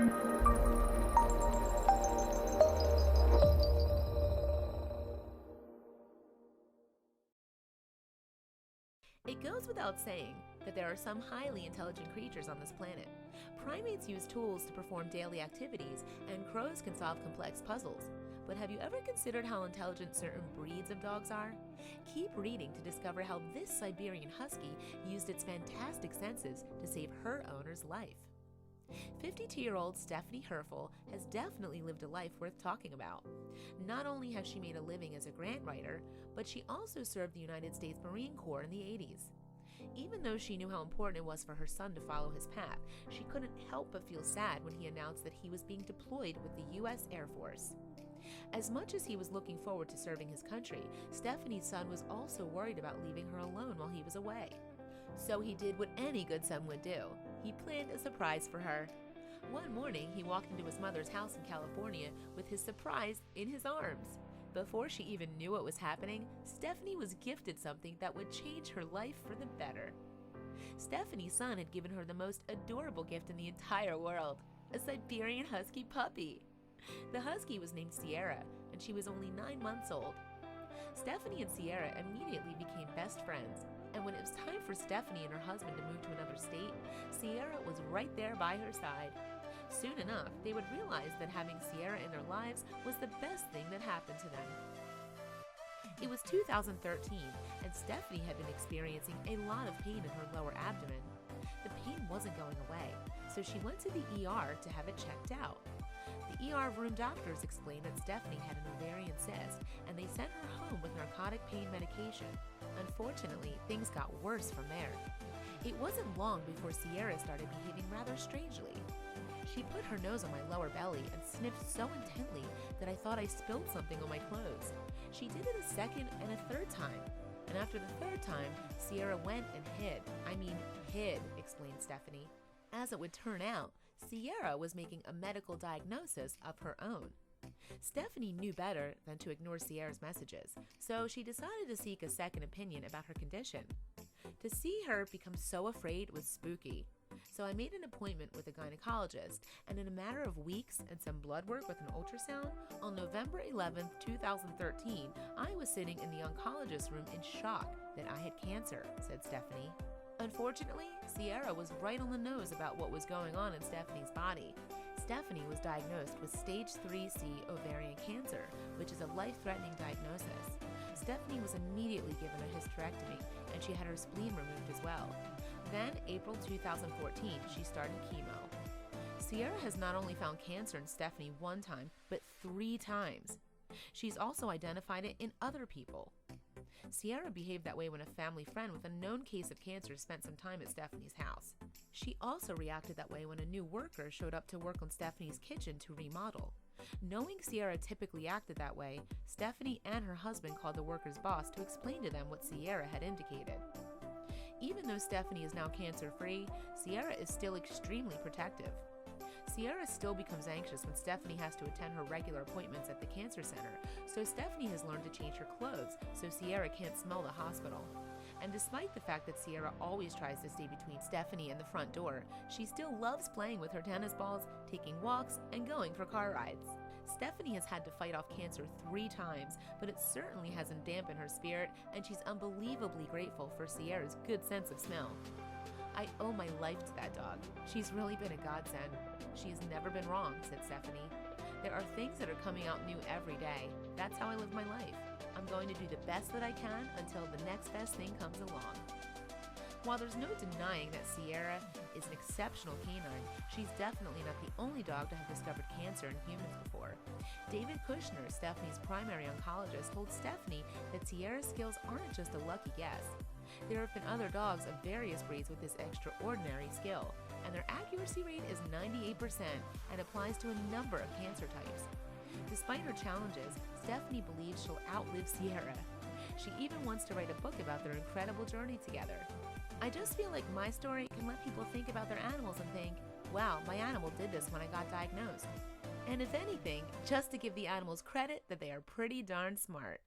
It goes without saying that there are some highly intelligent creatures on this planet. Primates use tools to perform daily activities, and crows can solve complex puzzles. But have you ever considered how intelligent certain breeds of dogs are? Keep reading to discover how this Siberian Husky used its fantastic senses to save her owner's life. 52-year-old Stephanie Herfel has definitely lived a life worth talking about. Not only has she made a living as a grant writer, but she also served the United States Marine Corps in the 80s. Even though she knew how important it was for her son to follow his path, she couldn't help but feel sad when he announced that he was being deployed with the U.S. Air Force. As much as he was looking forward to serving his country, Stephanie's son was also worried about leaving her alone while he was away. So he did what any good son would do. He planned a surprise for her. One morning, he walked into his mother's house in California with his surprise in his arms. Before she even knew what was happening, Stephanie was gifted something that would change her life for the better. Stephanie's son had given her the most adorable gift in the entire world, a Siberian Husky puppy. The Husky was named Sierra, and she was only 9 months old. Stephanie and Sierra immediately became best friends, and when it was time for Stephanie and her husband to move to another state, Sierra was right there by her side. Soon enough, they would realize that having Sierra in their lives was the best thing that happened to them. It was 2013, and Stephanie had been experiencing a lot of pain in her lower abdomen. The pain wasn't going away, so she went to the ER to have it checked out. The ER room doctors explained that Stephanie had an ovarian cyst, and they sent her home with narcotic pain medication. Unfortunately, things got worse from there. It wasn't long before Sierra started behaving rather strangely. She put her nose on my lower belly and sniffed so intently that I thought I spilled something on my clothes. She did it a second and a third time. And after the third time, Sierra went and hid. I mean, hid, explained Stephanie. As it would turn out, Sierra was making a medical diagnosis of her own. Stephanie knew better than to ignore Sierra's messages, so she decided to seek a second opinion about her condition. To see her become so afraid was spooky. So I made an appointment with a gynecologist, and in a matter of weeks and some blood work with an ultrasound, on November 11, 2013, I was sitting in the oncologist's room in shock that I had cancer, said Stephanie. Unfortunately, Sierra was right on the nose about what was going on in Stephanie's body. Stephanie was diagnosed with stage 3C ovarian cancer, which is a life-threatening diagnosis. Stephanie was immediately given a hysterectomy, and she had her spleen removed as well. Then, April 2014, she started chemo. Sierra has not only found cancer in Stephanie one time, but 3 times. She's also identified it in other people. Sierra behaved that way when a family friend with a known case of cancer spent some time at Stephanie's house. She also reacted that way when a new worker showed up to work on Stephanie's kitchen to remodel. Knowing Sierra typically acted that way, Stephanie and her husband called the worker's boss to explain to them what Sierra had indicated. Even though Stephanie is now cancer-free, Sierra is still extremely protective. Sierra still becomes anxious when Stephanie has to attend her regular appointments at the cancer center, so Stephanie has learned to change her clothes so Sierra can't smell the hospital. And despite the fact that Sierra always tries to stay between Stephanie and the front door, she still loves playing with her tennis balls, taking walks, and going for car rides. Stephanie has had to fight off cancer 3 times, but it certainly hasn't dampened her spirit, and she's unbelievably grateful for Sierra's good sense of smell. I owe my life to that dog. She's really been a godsend. She has never been wrong, said Stephanie. There are things that are coming out new every day. That's how I live my life. I'm going to do the best that I can until the next best thing comes along. While there's no denying that Sierra is an exceptional canine, she's definitely not the only dog to have discovered cancer in humans before. David Kushner, Stephanie's primary oncologist, told Stephanie that Sierra's skills aren't just a lucky guess. There have been other dogs of various breeds with this extraordinary skill, and their accuracy rate is 98% and applies to a number of cancer types. Despite her challenges, Stephanie believes she'll outlive Sierra. She even wants to write a book about their incredible journey together. I just feel like my story can let people think about their animals and think, wow, my animal did this when I got diagnosed. And if anything, just to give the animals credit that they are pretty darn smart.